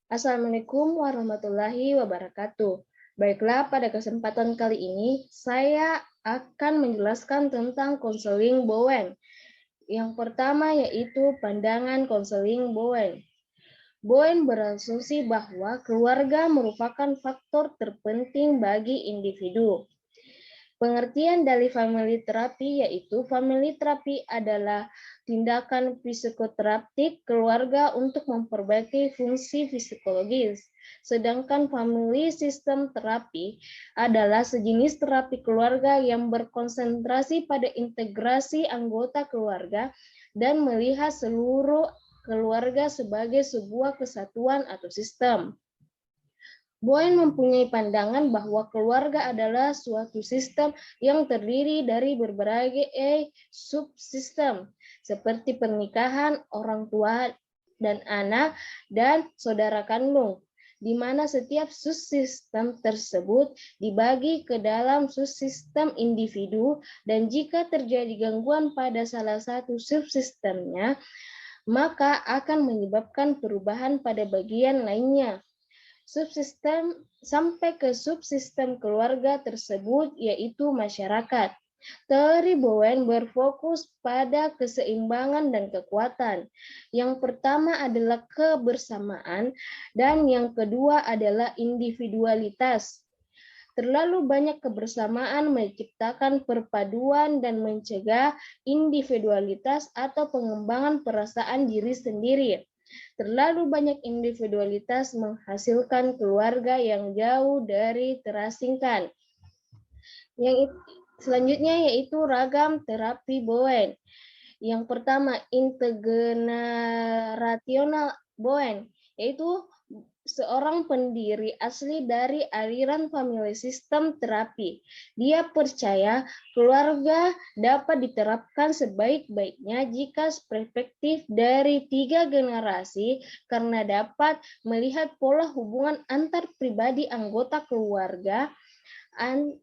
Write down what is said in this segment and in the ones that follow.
Assalamualaikum warahmatullahi wabarakatuh. Baiklah, pada kesempatan kali ini saya akan menjelaskan tentang konseling Bowen. Yang pertama yaitu pandangan konseling Bowen. Bowen berasumsi bahwa keluarga merupakan faktor terpenting bagi individu. Pengertian dari family therapy yaitu family therapy adalah tindakan psikoterapik keluarga untuk memperbaiki fungsi psikologis. Sedangkan family system therapy adalah sejenis terapi keluarga yang berkonsentrasi pada integrasi anggota keluarga dan melihat seluruh keluarga sebagai sebuah kesatuan atau sistem. Bowen mempunyai pandangan bahwa keluarga adalah suatu sistem yang terdiri dari berbagai subsistem, seperti pernikahan, orang tua dan anak, dan saudara kandung, di mana setiap subsistem tersebut dibagi ke dalam subsistem individu, dan jika terjadi gangguan pada salah satu subsistemnya, maka akan menyebabkan perubahan pada bagian lainnya. Subsistem sampai ke subsistem keluarga tersebut yaitu masyarakat. Teori Bowen berfokus pada keseimbangan dan kekuatan. Yang pertama adalah kebersamaan dan yang kedua adalah individualitas. Terlalu banyak kebersamaan menciptakan perpaduan dan mencegah individualitas atau pengembangan perasaan diri sendiri. Terlalu banyak individualitas menghasilkan keluarga yang jauh dari terasingkan. Yang selanjutnya yaitu ragam terapi Bowen. Yang pertama, intergenerational Bowen, yaitu seorang pendiri asli dari aliran family system terapi. Dia percaya keluarga dapat diterapkan sebaik-baiknya jika perspektif dari 3 generasi karena dapat melihat pola hubungan antar pribadi anggota keluarga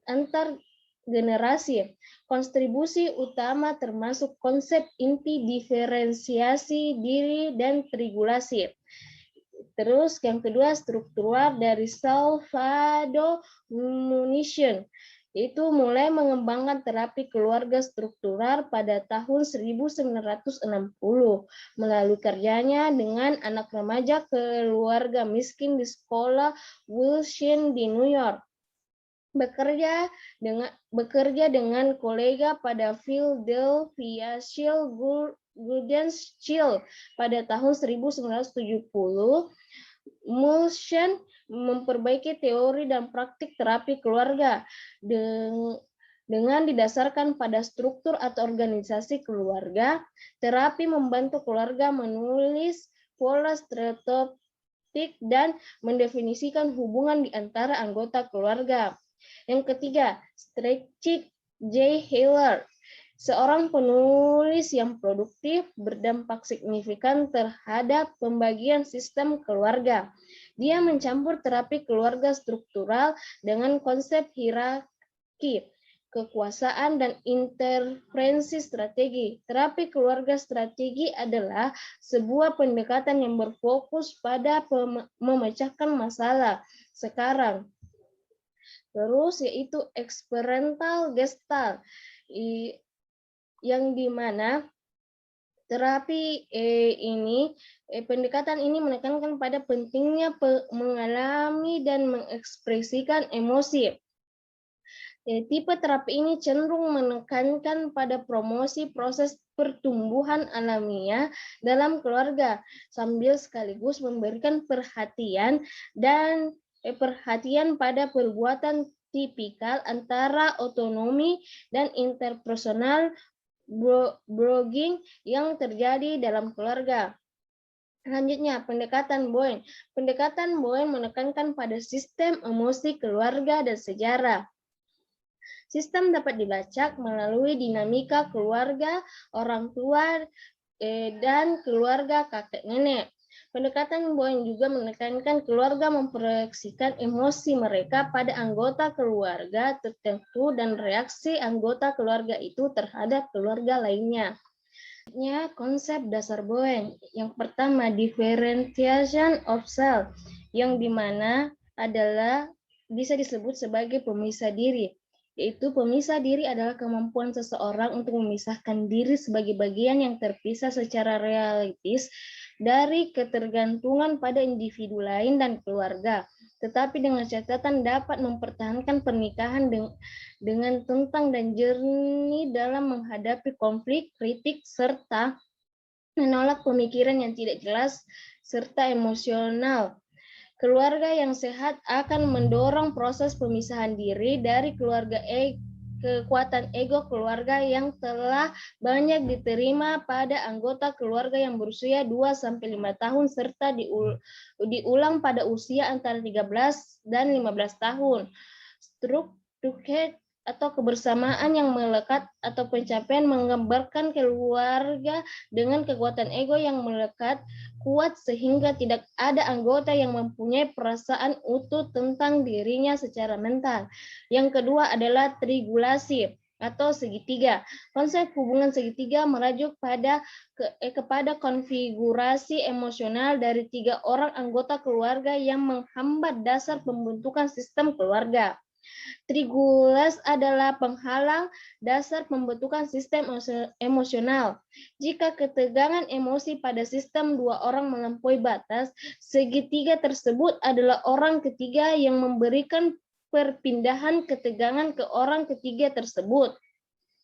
antar generasi. Kontribusi utama termasuk konsep inti diferensiasi diri dan regulasi. Terus yang kedua struktural dari Salvador Munition, itu mulai mengembangkan terapi keluarga struktural pada tahun 1960 melalui kerjanya dengan anak remaja keluarga miskin di sekolah Wilson di New York. Bekerja dengan kolega pada Philadelphia Shield Gudens Chill pada tahun 1970, Mulchen memperbaiki teori dan praktik terapi keluarga dengan didasarkan pada struktur atau organisasi keluarga. Terapi membantu keluarga menulis pola stereotipik dan mendefinisikan hubungan di antara anggota keluarga. Yang ketiga, Stretchik J. Hiller, seorang penulis yang produktif berdampak signifikan terhadap pembagian sistem keluarga. Dia mencampur terapi keluarga struktural dengan konsep hierarki, kekuasaan, dan interferensi strategi. Terapi keluarga strategi adalah sebuah pendekatan yang berfokus pada memecahkan masalah sekarang. Terus yaitu experimental gestalt, yang dimana terapi pendekatan ini menekankan pada pentingnya mengalami dan mengekspresikan emosi. Tipe terapi ini cenderung menekankan pada promosi proses pertumbuhan alamiah dalam keluarga, sambil sekaligus memberikan perhatian pada perbuatan tipikal antara otonomi dan interpersonal blogging yang terjadi dalam keluarga. Selanjutnya, pendekatan Bowen. Pendekatan Bowen menekankan pada sistem emosi keluarga dan sejarah. Sistem dapat dilacak melalui dinamika keluarga, orang tua, dan keluarga kakek nenek. Pendekatan Bowen juga menekankan keluarga memproyeksikan emosi mereka pada anggota keluarga tertentu dan reaksi anggota keluarga itu terhadap keluarga lainnya. Selanjutnya, konsep dasar Bowen. Yang pertama, differentiation of self, yang dimana adalah bisa disebut sebagai pemisah diri. Yaitu pemisah diri adalah kemampuan seseorang untuk memisahkan diri sebagai bagian yang terpisah secara realistis dari ketergantungan pada individu lain dan keluarga. Tetapi dengan catatan dapat mempertahankan pernikahan dengan tentang dan jernih dalam menghadapi konflik, kritik, serta menolak pemikiran yang tidak jelas serta emosional. Keluarga yang sehat akan mendorong proses pemisahan diri dari kekuatan ego keluarga yang telah banyak diterima pada anggota keluarga yang berusia 2-5 tahun serta diulang pada usia antara 13 dan 15 tahun. Struktur atau kebersamaan yang melekat atau pencapaian menggambarkan keluarga dengan kekuatan ego yang melekat kuat sehingga tidak ada anggota yang mempunyai perasaan utuh tentang dirinya secara mental. Yang kedua adalah triangulasi atau segitiga. Konsep hubungan segitiga merujuk kepada konfigurasi emosional dari 3 orang anggota keluarga yang menghambat dasar pembentukan sistem keluarga. Triangulasi adalah penghalang dasar pembentukan sistem emosional. Jika ketegangan emosi pada sistem 2 orang melampaui batas, segitiga tersebut adalah orang ketiga yang memberikan perpindahan ketegangan ke orang ketiga tersebut.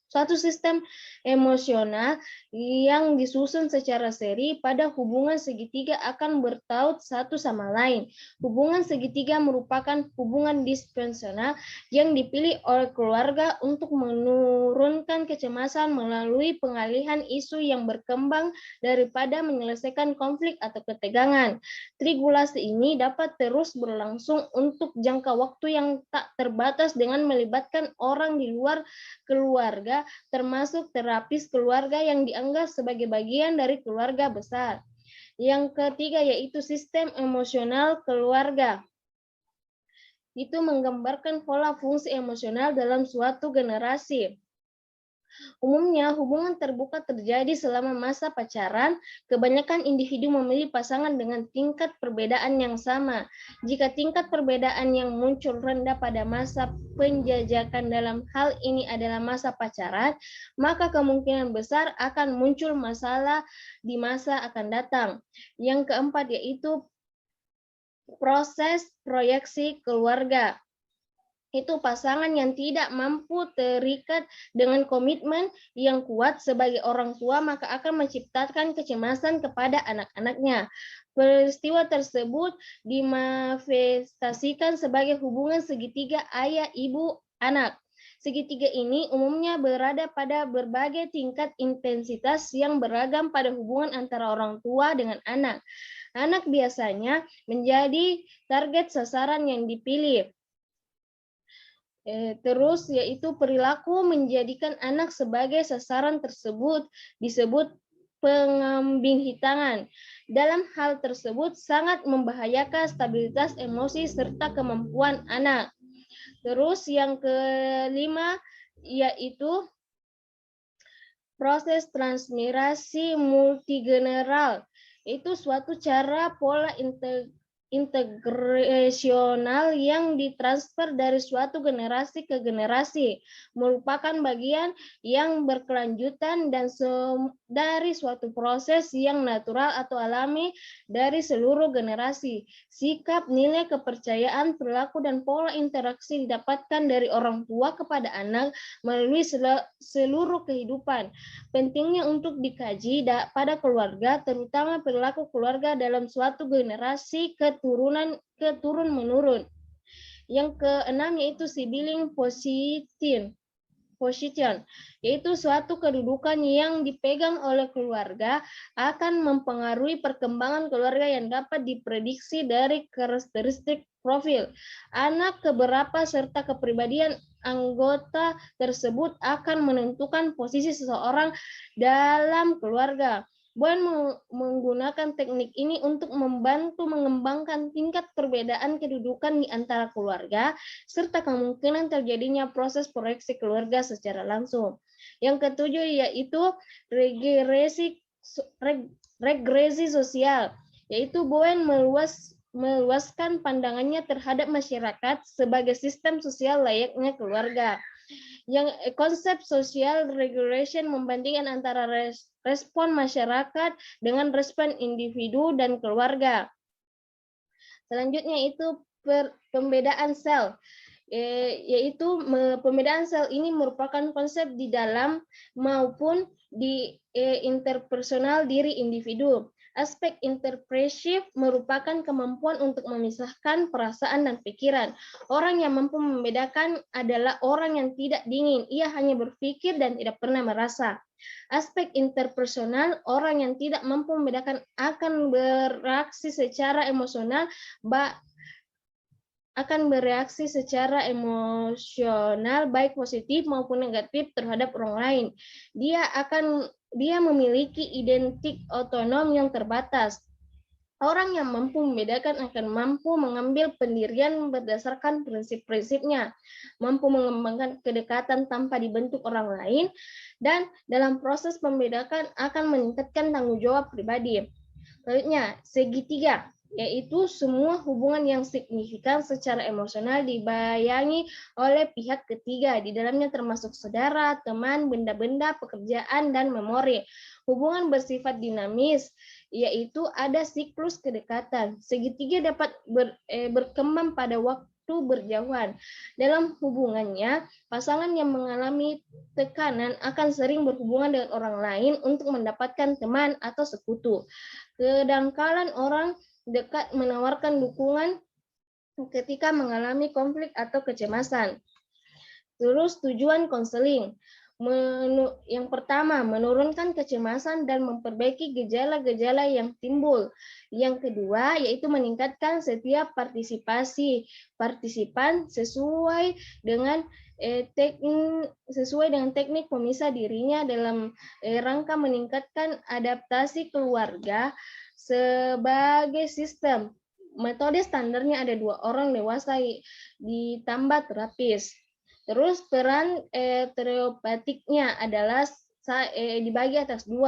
Suatu sistem emosional yang disusun secara seri pada hubungan segitiga akan bertaut satu sama lain. Hubungan segitiga merupakan hubungan disfungsional yang dipilih oleh keluarga untuk menurunkan kecemasan melalui pengalihan isu yang berkembang daripada menyelesaikan konflik atau ketegangan. Triangulasi ini dapat terus berlangsung untuk jangka waktu yang tak terbatas dengan melibatkan orang di luar keluarga, termasuk terapis keluarga yang dianggap sebagai bagian dari keluarga besar. Yang ketiga yaitu sistem emosional keluarga. Itu menggambarkan pola fungsi emosional dalam suatu generasi. Umumnya, hubungan terbuka terjadi selama masa pacaran. Kebanyakan individu memilih pasangan dengan tingkat perbedaan yang sama. Jika tingkat perbedaan yang muncul rendah pada masa penjajakan dalam hal ini adalah masa pacaran, maka kemungkinan besar akan muncul masalah di masa akan datang. Yang keempat yaitu proses proyeksi keluarga. Itu pasangan yang tidak mampu terikat dengan komitmen yang kuat sebagai orang tua maka akan menciptakan kecemasan kepada anak-anaknya. Peristiwa tersebut dimanifestasikan sebagai hubungan segitiga ayah, ibu, anak. Segitiga ini umumnya berada pada berbagai tingkat intensitas yang beragam pada hubungan antara orang tua dengan anak. Anak biasanya menjadi target sasaran yang dipilih. Terus yaitu perilaku menjadikan anak sebagai sasaran tersebut disebut pengambing hitangan. Dalam hal tersebut sangat membahayakan stabilitas emosi serta kemampuan anak. Terus yang kelima yaitu proses transmigrasi multigeneral. Itu suatu cara pola integrasional yang ditransfer dari suatu generasi ke generasi, merupakan bagian yang berkelanjutan dan dari suatu proses yang natural atau alami dari seluruh generasi. Sikap, nilai, kepercayaan, perilaku, dan pola interaksi didapatkan dari orang tua kepada anak melalui seluruh kehidupan. Pentingnya untuk dikaji pada keluarga, terutama perilaku keluarga dalam suatu generasi turun menurun. Yang keenam yaitu sibling position, yaitu suatu kedudukan yang dipegang oleh keluarga akan mempengaruhi perkembangan keluarga yang dapat diprediksi dari karakteristik profil anak, keberapa serta kepribadian anggota tersebut akan menentukan posisi seseorang dalam keluarga. Bowen menggunakan teknik ini untuk membantu mengembangkan tingkat perbedaan kedudukan di antara keluarga serta kemungkinan terjadinya proses proyeksi keluarga secara langsung. Yang ketujuh yaitu regresi sosial, yaitu Bowen meluaskan pandangannya terhadap masyarakat sebagai sistem sosial layaknya keluarga. Yang konsep social regulation membandingkan antara respon masyarakat dengan respon individu dan keluarga. Selanjutnya itu pembedaan sel, yaitu pembedaan sel ini merupakan konsep di dalam maupun di interpersonal diri individu. Aspek interpresif merupakan kemampuan untuk memisahkan perasaan dan pikiran. Orang yang mampu membedakan adalah orang yang tidak dingin. Ia hanya berpikir dan tidak pernah merasa. Aspek interpersonal, orang yang tidak mampu membedakan akan bereaksi secara emosional, baik positif maupun negatif terhadap orang lain. Dia memiliki identik otonom yang terbatas. Orang yang mampu membedakan akan mampu mengambil pendirian berdasarkan prinsip-prinsipnya, mampu mengembangkan kedekatan tanpa dibentuk orang lain, dan dalam proses pembedakan akan meningkatkan tanggung jawab pribadi. Selanjutnya, segitiga, yaitu semua hubungan yang signifikan secara emosional dibayangi oleh pihak ketiga. Di dalamnya termasuk saudara, teman, benda-benda, pekerjaan, dan memori. Hubungan bersifat dinamis, yaitu ada siklus kedekatan. Segitiga dapat berkembang pada waktu berjauhan. Dalam hubungannya, pasangan yang mengalami tekanan akan sering berhubungan dengan orang lain untuk mendapatkan teman atau sekutu. Kedangkalan orang dekat menawarkan dukungan ketika mengalami konflik atau kecemasan. Terus tujuan konseling. Yang pertama, menurunkan kecemasan dan memperbaiki gejala-gejala yang timbul. Yang kedua, yaitu meningkatkan setiap partisipan sesuai dengan teknik pemisah dirinya dalam rangka meningkatkan adaptasi keluarga sebagai sistem. Metode standarnya ada 2 orang dewasa ditambah terapis. Terus peran terapeutiknya adalah dibagi atas 2.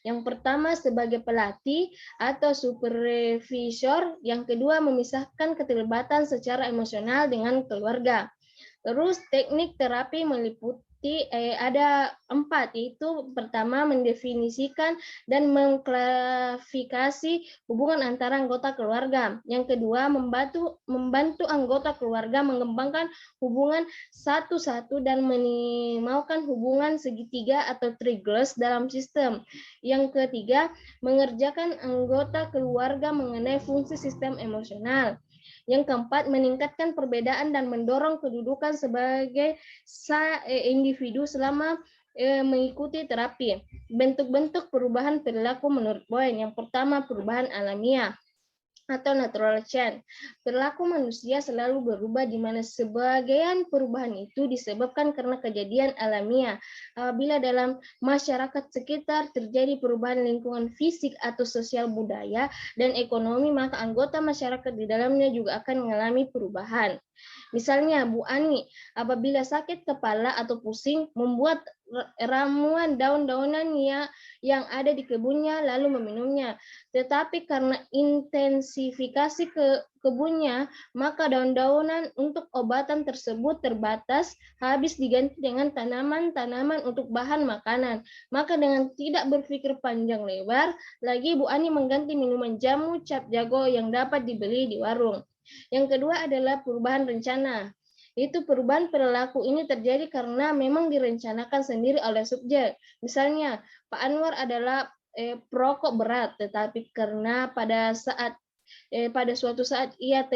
Yang pertama sebagai pelatih atau supervisor, yang kedua memisahkan keterlibatan secara emosional dengan keluarga. Terus teknik terapi meliputi ada 4, yaitu pertama mendefinisikan dan mengklasifikasi hubungan antara anggota keluarga. Yang kedua membantu anggota keluarga mengembangkan hubungan satu-satu dan minimalkan hubungan segitiga atau triangles dalam sistem. Yang ketiga mengerjakan anggota keluarga mengenai fungsi sistem emosional. Yang keempat, meningkatkan perbedaan dan mendorong kedudukan sebagai individu selama mengikuti terapi. Bentuk-bentuk perubahan perilaku menurut Bowen. Yang pertama, perubahan alamiah atau natural change. Perilaku manusia selalu berubah di mana sebagian perubahan itu disebabkan karena kejadian alamiah. Apabila dalam masyarakat sekitar terjadi perubahan lingkungan fisik atau sosial budaya dan ekonomi, maka anggota masyarakat di dalamnya juga akan mengalami perubahan. Misalnya Bu Ani, apabila sakit kepala atau pusing, membuat ramuan daun-daunan yang ada di kebunnya lalu meminumnya. Tetapi karena intensifikasi kebunnya, maka daun-daunan untuk obatan tersebut terbatas, habis diganti dengan tanaman-tanaman untuk bahan makanan. Maka dengan tidak berpikir panjang lebar, lagi Bu Ani mengganti minuman jamu cap jago yang dapat dibeli di warung. Yang kedua adalah perubahan rencana. Itu perubahan perilaku ini terjadi karena memang direncanakan sendiri oleh subjek. Misalnya, Pak Anwar adalah perokok berat, tetapi karena pada suatu saat ia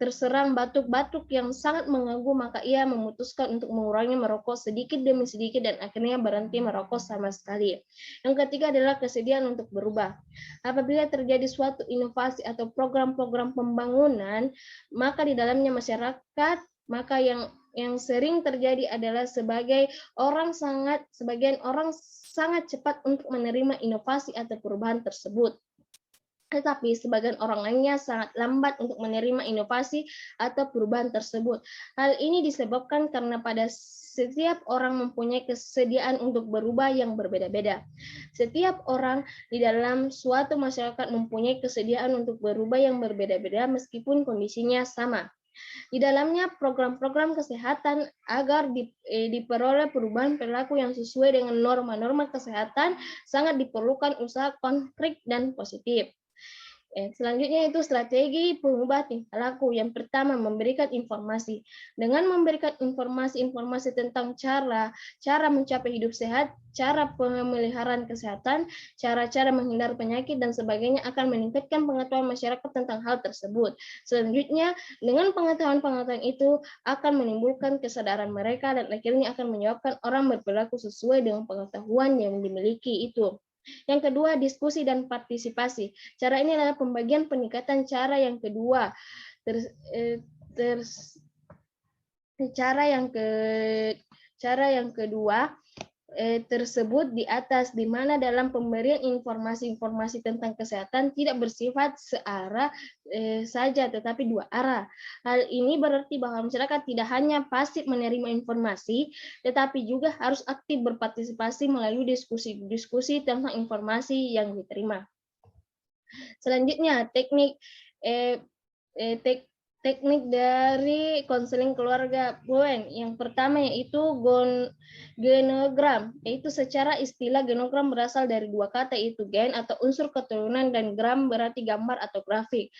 terserang batuk-batuk yang sangat mengganggu, maka ia memutuskan untuk mengurangi merokok sedikit demi sedikit dan akhirnya berhenti merokok sama sekali. Yang ketiga adalah kesediaan untuk berubah. Apabila terjadi suatu inovasi atau program-program pembangunan, maka di dalamnya masyarakat, maka yang sering terjadi adalah sebagian orang sangat cepat untuk menerima inovasi atau perubahan tersebut. tetapi sebagian orang lainnya sangat lambat untuk menerima inovasi atau perubahan tersebut. Hal ini disebabkan karena pada setiap orang mempunyai kesediaan untuk berubah yang berbeda-beda. Setiap orang di dalam suatu masyarakat mempunyai kesediaan untuk berubah yang berbeda-beda meskipun kondisinya sama. Di dalamnya program-program kesehatan agar diperoleh perubahan perilaku yang sesuai dengan norma-norma kesehatan sangat diperlukan usaha konkret dan positif. Selanjutnya itu strategi pengubah tingkah laku. Yang pertama, memberikan informasi. Dengan memberikan informasi-informasi tentang cara mencapai hidup sehat, cara pemeliharaan kesehatan, cara-cara menghindar penyakit, dan sebagainya akan meningkatkan pengetahuan masyarakat tentang hal tersebut. Selanjutnya, dengan pengetahuan-pengetahuan itu akan menimbulkan kesadaran mereka dan akhirnya akan menyebabkan orang berperilaku sesuai dengan pengetahuan yang dimiliki itu. Yang kedua, diskusi dan partisipasi. Cara ini adalah pembagian peningkatan cara yang kedua. Cara yang kedua tersebut di atas, di mana dalam pemberian informasi-informasi tentang kesehatan tidak bersifat searah saja, tetapi dua arah. Hal ini berarti bahwa masyarakat tidak hanya pasif menerima informasi, tetapi juga harus aktif berpartisipasi melalui diskusi-diskusi tentang informasi yang diterima. Selanjutnya, teknik dari konseling keluarga Bowen. Yang pertama yaitu genogram, yaitu secara istilah genogram berasal dari dua kata, yaitu gen atau unsur keturunan dan gram berarti gambar atau grafik.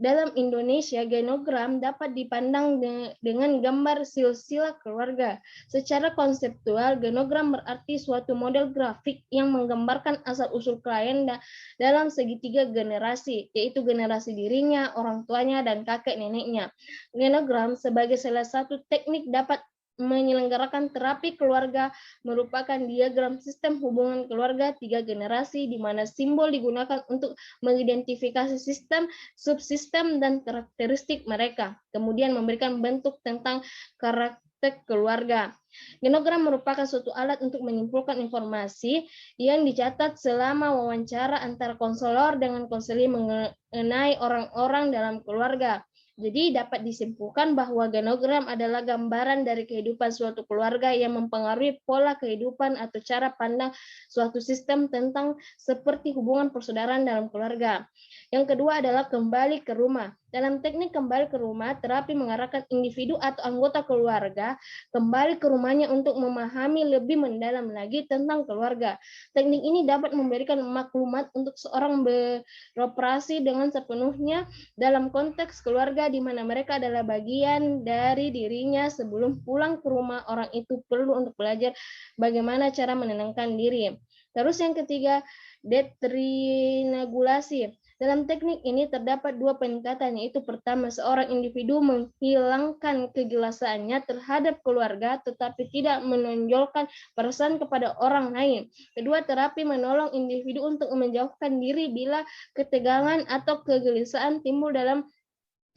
Dalam Indonesia, genogram dapat dipandang dengan gambar silsilah keluarga. Secara konseptual, genogram berarti suatu model grafik yang menggambarkan asal-usul klien dalam segitiga generasi, yaitu generasi dirinya, orang tuanya, dan kakek neneknya. Genogram sebagai salah satu teknik dapat menyelenggarakan terapi keluarga merupakan diagram sistem hubungan keluarga 3 generasi di mana simbol digunakan untuk mengidentifikasi sistem, subsistem, dan karakteristik mereka. Kemudian memberikan bentuk tentang karakter keluarga. Genogram merupakan suatu alat untuk menyimpulkan informasi yang dicatat selama wawancara antara konselor dengan konseling mengenai orang-orang dalam keluarga. Jadi dapat disimpulkan bahwa genogram adalah gambaran dari kehidupan suatu keluarga yang mempengaruhi pola kehidupan atau cara pandang suatu sistem tentang seperti hubungan persaudaraan dalam keluarga. Yang kedua adalah kembali ke rumah. Dalam teknik kembali ke rumah, terapi mengarahkan individu atau anggota keluarga kembali ke rumahnya untuk memahami lebih mendalam lagi tentang keluarga. Teknik ini dapat memberikan maklumat untuk seorang beroperasi dengan sepenuhnya dalam konteks keluarga di mana mereka adalah bagian dari dirinya. Sebelum pulang ke rumah, orang itu perlu untuk belajar bagaimana cara menenangkan diri. Terus yang ketiga, detrinagulasi. Dalam teknik ini terdapat dua peningkatan, yaitu pertama, seorang individu menghilangkan kejelasannya terhadap keluarga tetapi tidak menonjolkan perasaan kepada orang lain. Kedua, terapi menolong individu untuk menjauhkan diri bila ketegangan atau kegelisahan timbul dalam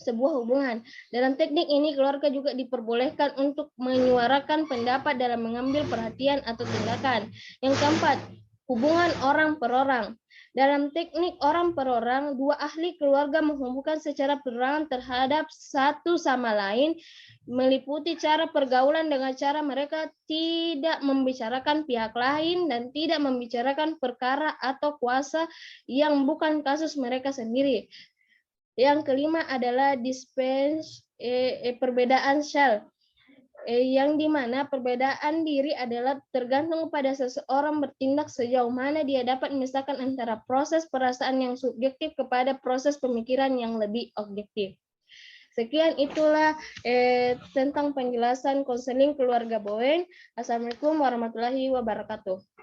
sebuah hubungan. Dalam teknik ini, keluarga juga diperbolehkan untuk menyuarakan pendapat dalam mengambil perhatian atau tindakan. Yang keempat, hubungan orang per orang. Dalam teknik orang per orang, dua ahli keluarga menghubungkan secara perorangan terhadap satu sama lain, meliputi cara pergaulan dengan cara mereka tidak membicarakan pihak lain dan tidak membicarakan perkara atau kuasa yang bukan kasus mereka sendiri. Yang kelima adalah perbedaan shell, yang dimana perbedaan diri adalah tergantung pada seseorang bertindak sejauh mana dia dapat memisahkan antara proses perasaan yang subjektif kepada proses pemikiran yang lebih objektif. Sekian itulah tentang penjelasan konseling keluarga Bowen. Assalamualaikum warahmatullahi wabarakatuh.